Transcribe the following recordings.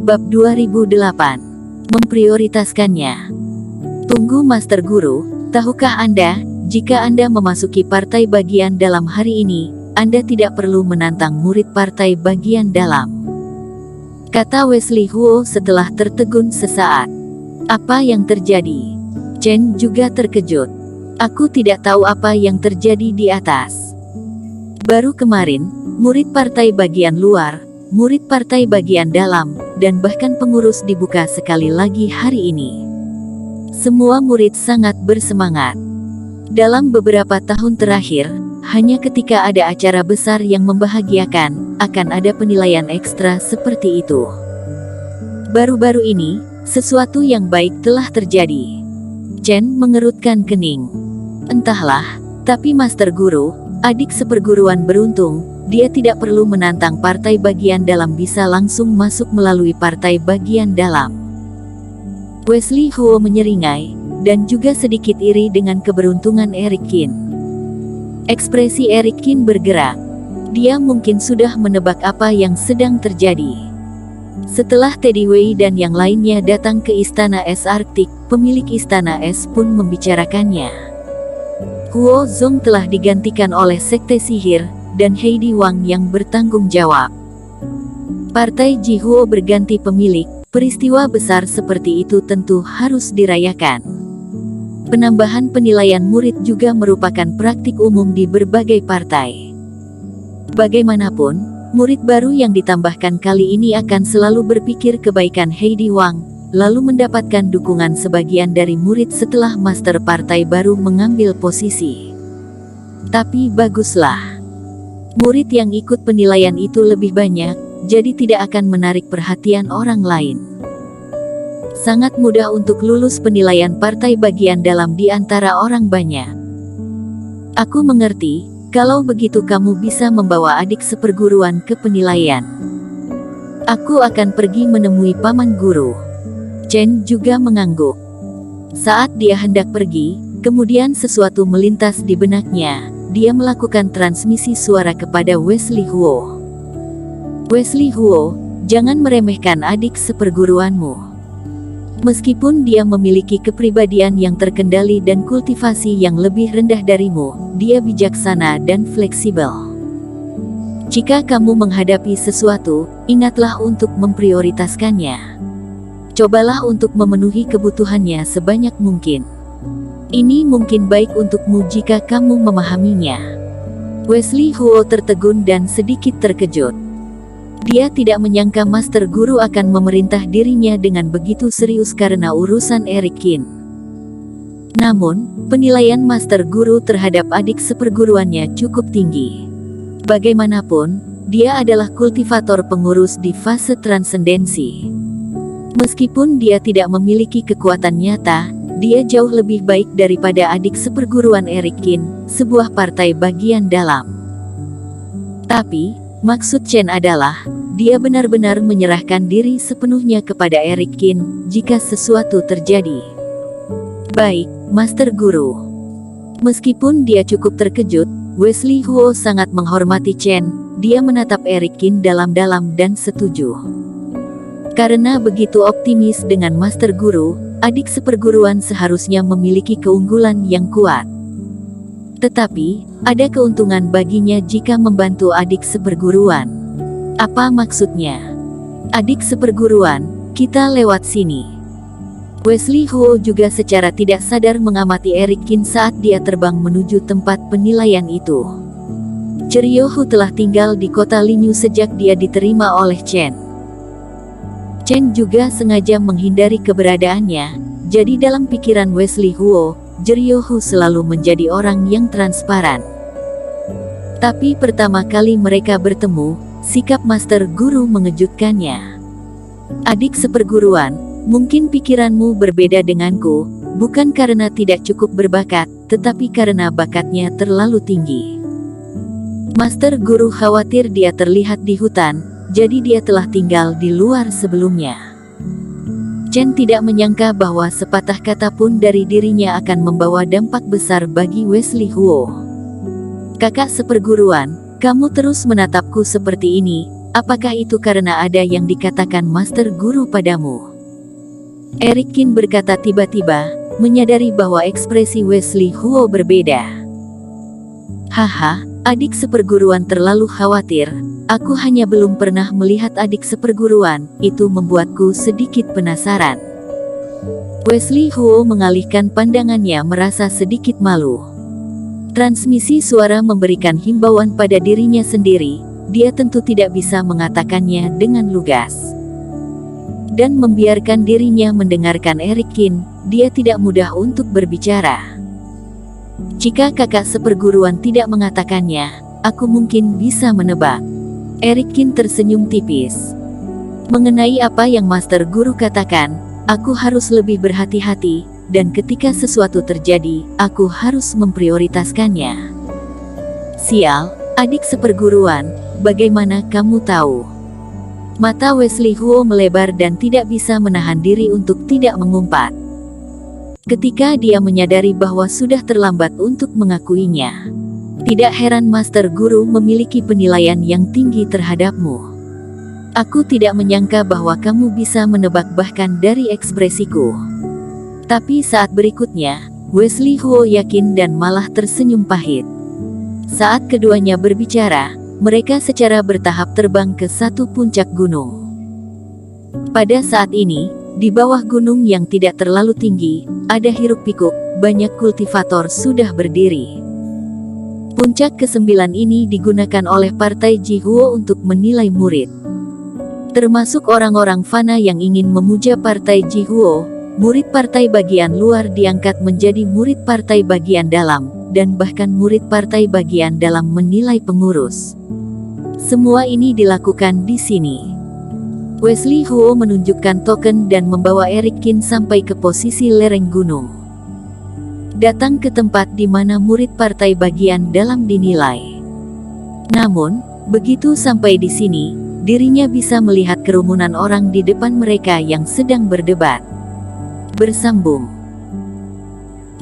Bab 2008. Memprioritaskannya. Tunggu Master Guru, tahukah Anda, jika Anda memasuki partai bagian dalam hari ini, Anda tidak perlu menantang murid partai bagian dalam. Kata Wesley Huo setelah tertegun sesaat. Apa yang terjadi? Chen juga terkejut. Aku tidak tahu apa yang terjadi di atas. Baru kemarin, murid partai bagian luar, murid partai bagian dalam, dan bahkan pengurus dibuka sekali lagi hari ini. Semua murid sangat bersemangat. Dalam beberapa tahun terakhir, hanya ketika ada acara besar yang membahagiakan, akan ada penilaian ekstra seperti itu. Baru-baru ini, sesuatu yang baik telah terjadi. Chen mengerutkan kening. Entahlah, tapi Master Guru, adik seperguruan beruntung, dia tidak perlu menantang partai bagian dalam, bisa langsung masuk melalui partai bagian dalam. Wesley Huo menyeringai, dan juga sedikit iri dengan keberuntungan Eric Qin. Ekspresi Eric Qin bergerak. Dia mungkin sudah menebak apa yang sedang terjadi. Setelah Teddy Wei dan yang lainnya datang ke Istana Es Arktik, pemilik Istana Es pun membicarakannya. Huo Zong telah digantikan oleh Sekte Sihir, dan Heidi Wang yang bertanggung jawab. Partai Jihuo berganti pemilik, peristiwa besar seperti itu tentu harus dirayakan. Penambahan penilaian murid juga merupakan praktik umum di berbagai partai. Bagaimanapun, murid baru yang ditambahkan kali ini akan selalu berpikir kebaikan Heidi Wang, lalu mendapatkan dukungan sebagian dari murid setelah master partai baru mengambil posisi. Tapi baguslah. Murid yang ikut penilaian itu lebih banyak, jadi tidak akan menarik perhatian orang lain. Sangat mudah untuk lulus penilaian partai bagian dalam di antara orang banyak. Aku mengerti, kalau begitu kamu bisa membawa adik seperguruan ke penilaian. Aku akan pergi menemui paman guru. Chen juga mengangguk. Saat dia hendak pergi, kemudian sesuatu melintas di benaknya. Dia melakukan transmisi suara kepada Wesley Huo. Wesley Huo, jangan meremehkan adik seperguruanmu. Meskipun dia memiliki kepribadian yang terkendali dan kultivasi yang lebih rendah darimu, dia bijaksana dan fleksibel. Jika kamu menghadapi sesuatu, ingatlah untuk memprioritaskannya. Cobalah untuk memenuhi kebutuhannya sebanyak mungkin. Ini mungkin baik untukmu jika kamu memahaminya. Wesley Huo tertegun dan sedikit terkejut. Dia tidak menyangka Master Guru akan memerintah dirinya dengan begitu serius karena urusan Eric Qin. Namun, penilaian Master Guru terhadap adik seperguruannya cukup tinggi. Bagaimanapun, dia adalah kultivator pengurus di fase transendensi. Meskipun dia tidak memiliki kekuatan nyata, dia jauh lebih baik daripada adik seperguruan Eric Qin, sebuah partai bagian dalam. Tapi, maksud Chen adalah, dia benar-benar menyerahkan diri sepenuhnya kepada Eric Qin, jika sesuatu terjadi. Baik, Master Guru. Meskipun dia cukup terkejut, Wesley Huo sangat menghormati Chen, dia menatap Eric Qin dalam-dalam dan setuju. Karena begitu optimis dengan Master Guru, adik seperguruan seharusnya memiliki keunggulan yang kuat. Tetapi, ada keuntungan baginya jika membantu adik seperguruan. Apa maksudnya? Adik seperguruan, kita lewat sini. Wesley Huo juga secara tidak sadar mengamati Eric Qin saat dia terbang menuju tempat penilaian itu. Ceriohu telah tinggal di kota Linyu sejak dia diterima oleh Chen. Chen juga sengaja menghindari keberadaannya, jadi dalam pikiran Wesley Huo, Ceriohu selalu menjadi orang yang transparan. Tapi pertama kali mereka bertemu, sikap Master Guru mengejutkannya. Adik seperguruan, mungkin pikiranmu berbeda denganku, bukan karena tidak cukup berbakat, tetapi karena bakatnya terlalu tinggi. Master Guru khawatir dia terlihat di hutan, jadi dia telah tinggal di luar sebelumnya. Chen tidak menyangka bahwa sepatah kata pun dari dirinya akan membawa dampak besar bagi Wesley Huo. Kakak seperguruan, kamu terus menatapku seperti ini, apakah itu karena ada yang dikatakan Master Guru padamu? Eric Qin berkata tiba-tiba, menyadari bahwa ekspresi Wesley Huo berbeda. Haha, adik seperguruan terlalu khawatir. Aku hanya belum pernah melihat adik seperguruan, itu membuatku sedikit penasaran. Wesley Huo mengalihkan pandangannya merasa sedikit malu. Transmisi suara memberikan himbauan pada dirinya sendiri, dia tentu tidak bisa mengatakannya dengan lugas. Dan membiarkan dirinya mendengarkan Eric Qin, dia tidak mudah untuk berbicara. Jika kakak seperguruan tidak mengatakannya, aku mungkin bisa menebak. Eric Qin tersenyum tipis. Mengenai apa yang Master Guru katakan, aku harus lebih berhati-hati, dan ketika sesuatu terjadi, aku harus memprioritaskannya. Sial, adik seperguruan, bagaimana kamu tahu? Mata Wesley Huo melebar dan tidak bisa menahan diri untuk tidak mengumpat. Ketika dia menyadari bahwa sudah terlambat untuk mengakuinya. Tidak heran Master Guru memiliki penilaian yang tinggi terhadapmu. Aku tidak menyangka bahwa kamu bisa menebak bahkan dari ekspresiku. Tapi saat berikutnya, Wesley Huo yakin dan malah tersenyum pahit. Saat keduanya berbicara, mereka secara bertahap terbang ke satu puncak gunung. Pada saat ini, di bawah gunung yang tidak terlalu tinggi, ada hiruk-pikuk, banyak kultivator sudah berdiri. Puncak ke-9 ini digunakan oleh Partai Jihuo untuk menilai murid. Termasuk orang-orang fana yang ingin memuja Partai Jihuo, murid partai bagian luar diangkat menjadi murid partai bagian dalam, dan bahkan murid partai bagian dalam menilai pengurus. Semua ini dilakukan di sini. Wesley Huo menunjukkan token dan membawa Eric Qin sampai ke posisi lereng gunung. Datang ke tempat di mana murid partai bagian dalam dinilai. Namun, begitu sampai di sini, dirinya bisa melihat kerumunan orang di depan mereka yang sedang berdebat. Bersambung.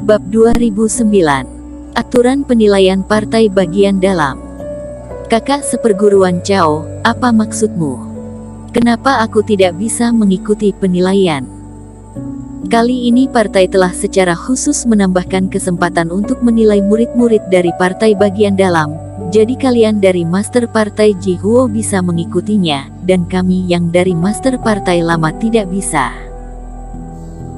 Bab 2009. Aturan penilaian partai bagian dalam. Kakak seperguruan Cao, apa maksudmu? Kenapa aku tidak bisa mengikuti penilaian? Kali ini partai telah secara khusus menambahkan kesempatan untuk menilai murid-murid dari partai bagian dalam, jadi kalian dari Master Partai Jihuo bisa mengikutinya, dan kami yang dari Master Partai Lama tidak bisa.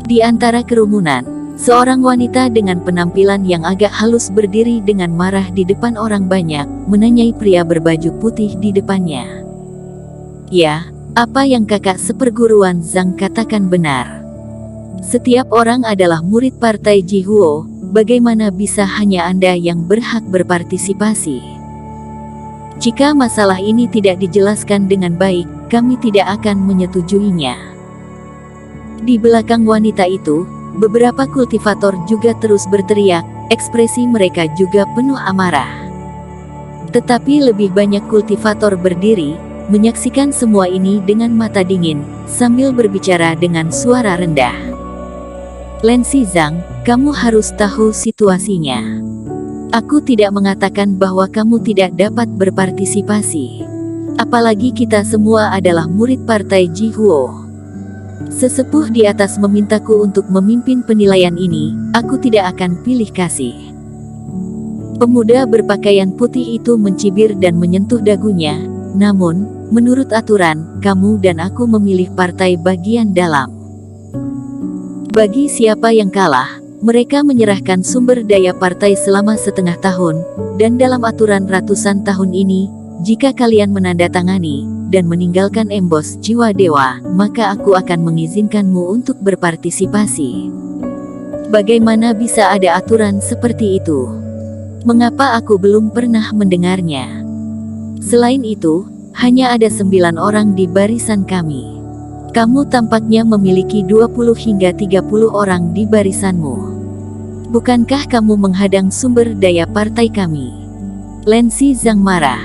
Di antara kerumunan, seorang wanita dengan penampilan yang agak halus berdiri dengan marah di depan orang banyak, menanyai pria berbaju putih di depannya. Ya, apa yang kakak seperguruan Zhang katakan benar. Setiap orang adalah murid Partai Jihuo, bagaimana bisa hanya Anda yang berhak berpartisipasi? Jika masalah ini tidak dijelaskan dengan baik, kami tidak akan menyetujuinya. Di belakang wanita itu, beberapa kultivator juga terus berteriak, ekspresi mereka juga penuh amarah. Tetapi lebih banyak kultivator berdiri, menyaksikan semua ini dengan mata dingin, sambil berbicara dengan suara rendah. Lensi Zhang, kamu harus tahu situasinya. Aku tidak mengatakan bahwa kamu tidak dapat berpartisipasi. Apalagi kita semua adalah murid Partai Jihuo. Sesepuh di atas memintaku untuk memimpin penilaian ini, aku tidak akan pilih kasih. Pemuda berpakaian putih itu mencibir dan menyentuh dagunya, namun, menurut aturan, kamu dan aku memilih partai bagian dalam. Bagi siapa yang kalah, mereka menyerahkan sumber daya partai selama setengah tahun, dan dalam aturan ratusan tahun ini, jika kalian menandatangani dan meninggalkan embos jiwa dewa, maka aku akan mengizinkanmu untuk berpartisipasi. Bagaimana bisa ada aturan seperti itu? Mengapa aku belum pernah mendengarnya? Selain itu, hanya ada 9 orang di barisan kami. Kamu tampaknya memiliki 20 hingga 30 orang di barisanmu. Bukankah kamu menghadang sumber daya partai kami? Lensi Zhang marah.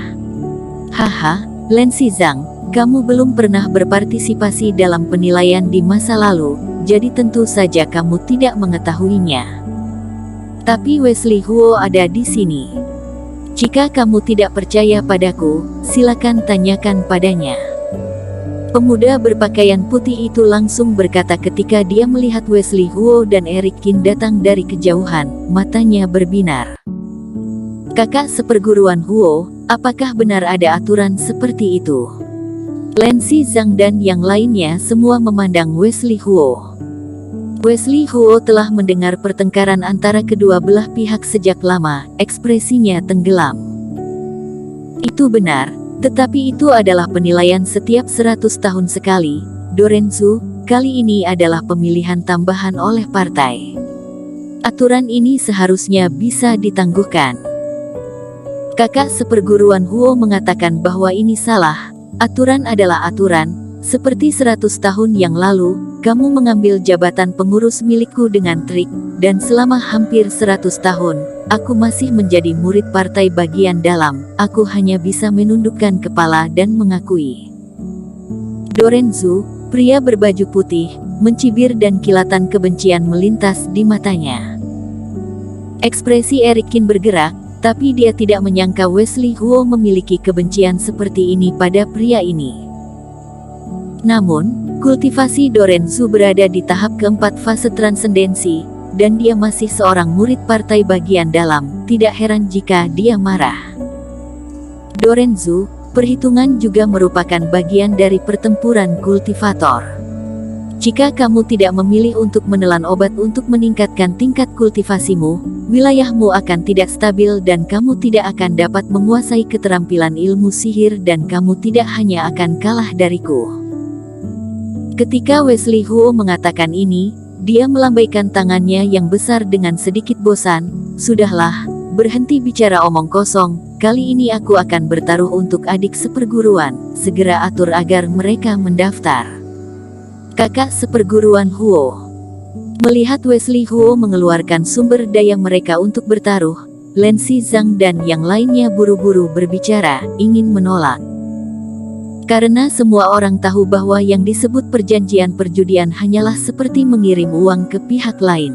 Haha, Lensi Zhang, kamu belum pernah berpartisipasi dalam penilaian di masa lalu, jadi tentu saja kamu tidak mengetahuinya. Tapi Wesley Huo ada di sini. Jika kamu tidak percaya padaku, silakan tanyakan padanya. Pemuda berpakaian putih itu langsung berkata ketika dia melihat Wesley Huo dan Eric Qin datang dari kejauhan, matanya berbinar. Kakak seperguruan Huo, apakah benar ada aturan seperti itu? Lancy Zhang dan yang lainnya semua memandang Wesley Huo. Wesley Huo telah mendengar pertengkaran antara kedua belah pihak sejak lama, ekspresinya tenggelam. Itu benar. Tetapi itu adalah penilaian setiap 100 tahun sekali, Dorenzu, kali ini adalah pemilihan tambahan oleh partai. Aturan ini seharusnya bisa ditangguhkan. Kakak seperguruan Huo mengatakan bahwa ini salah, aturan adalah aturan, seperti 100 tahun yang lalu, kamu mengambil jabatan pengurus milikku dengan trik, dan selama hampir 100 tahun, aku masih menjadi murid partai bagian dalam, aku hanya bisa menundukkan kepala dan mengakui. Dorenzu, pria berbaju putih, mencibir dan kilatan kebencian melintas di matanya. Ekspresi Eric Qin bergerak, tapi dia tidak menyangka Wesley Huo memiliki kebencian seperti ini pada pria ini. Namun, kultivasi Dorenzu berada di tahap keempat fase transendensi, dan dia masih seorang murid partai bagian dalam, tidak heran jika dia marah. Dorenzu, perhitungan juga merupakan bagian dari pertempuran kultivator. Jika kamu tidak memilih untuk menelan obat untuk meningkatkan tingkat kultivasimu, wilayahmu akan tidak stabil dan kamu tidak akan dapat menguasai keterampilan ilmu sihir dan kamu tidak hanya akan kalah dariku. Ketika Wesley Huo mengatakan ini, dia melambaikan tangannya yang besar dengan sedikit bosan. Sudahlah, berhenti bicara omong kosong, kali ini aku akan bertaruh untuk adik seperguruan, segera atur agar mereka mendaftar. Kakak seperguruan Huo. Melihat Wesley Huo mengeluarkan sumber daya mereka untuk bertaruh, Lancy Zhang dan yang lainnya buru-buru berbicara, ingin menolak. Karena semua orang tahu bahwa yang disebut perjanjian perjudian hanyalah seperti mengirim uang ke pihak lain.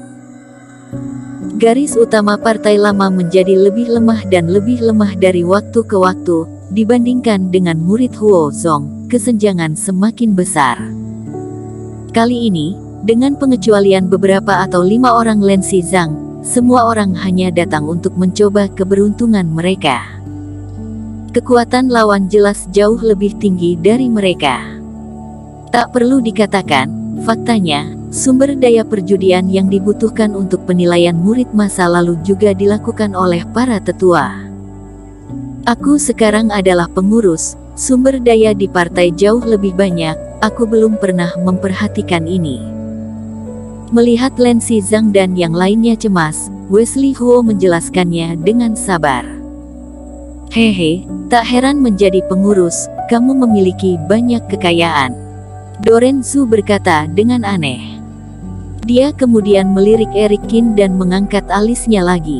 Garis utama partai lama menjadi lebih lemah dan lebih lemah dari waktu ke waktu, dibandingkan dengan murid Huo Zong, kesenjangan semakin besar. Kali ini, dengan pengecualian beberapa atau 5 orang Lancy Zhang, semua orang hanya datang untuk mencoba keberuntungan mereka. Kekuatan lawan jelas jauh lebih tinggi dari mereka. Tak perlu dikatakan, faktanya, sumber daya perjudian yang dibutuhkan untuk penilaian murid masa lalu juga dilakukan oleh para tetua. Aku sekarang adalah pengurus, sumber daya di partai jauh lebih banyak, aku belum pernah memperhatikan ini. Melihat Lancy Zhang dan yang lainnya cemas, Wesley Huo menjelaskannya dengan sabar. Hehe, tak heran menjadi pengurus, kamu memiliki banyak kekayaan. Dorenzu berkata dengan aneh. Dia kemudian melirik Eric Qin dan mengangkat alisnya lagi.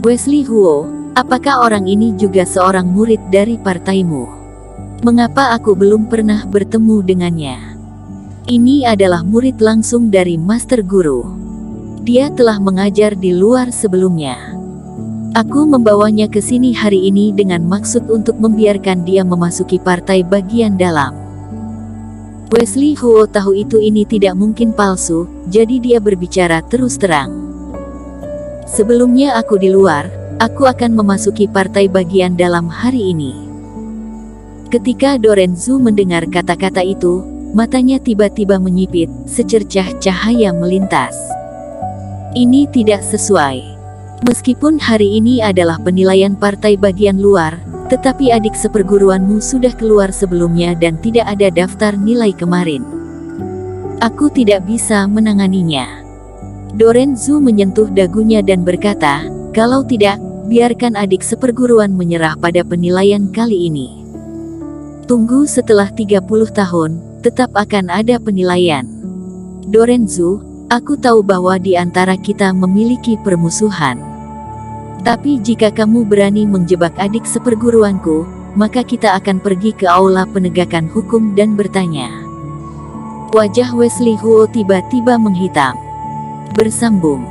Wesley Huo, apakah orang ini juga seorang murid dari partaimu? Mengapa aku belum pernah bertemu dengannya? Ini adalah murid langsung dari Master Guru. Dia telah mengajar di luar sebelumnya. Aku membawanya ke sini hari ini dengan maksud untuk membiarkan dia memasuki partai bagian dalam. Wesley Huo tahu ini tidak mungkin palsu, jadi dia berbicara terus terang. Sebelumnya aku di luar, aku akan memasuki partai bagian dalam hari ini. Ketika Dorenzu mendengar kata-kata itu, matanya tiba-tiba menyipit, secercah cahaya melintas. Ini tidak sesuai. Meskipun hari ini adalah penilaian partai bagian luar, tetapi adik seperguruanmu sudah keluar sebelumnya dan tidak ada daftar nilai kemarin. Aku tidak bisa menanganinya. Dorenzu menyentuh dagunya dan berkata, kalau tidak, biarkan adik seperguruan menyerah pada penilaian kali ini. Tunggu setelah 30 tahun, tetap akan ada penilaian. Dorenzu, aku tahu bahwa di antara kita memiliki permusuhan. Tapi jika kamu berani menjebak adik seperguruanku, maka kita akan pergi ke aula penegakan hukum dan bertanya. Wajah Wesley Huo tiba-tiba menghitam. Bersambung.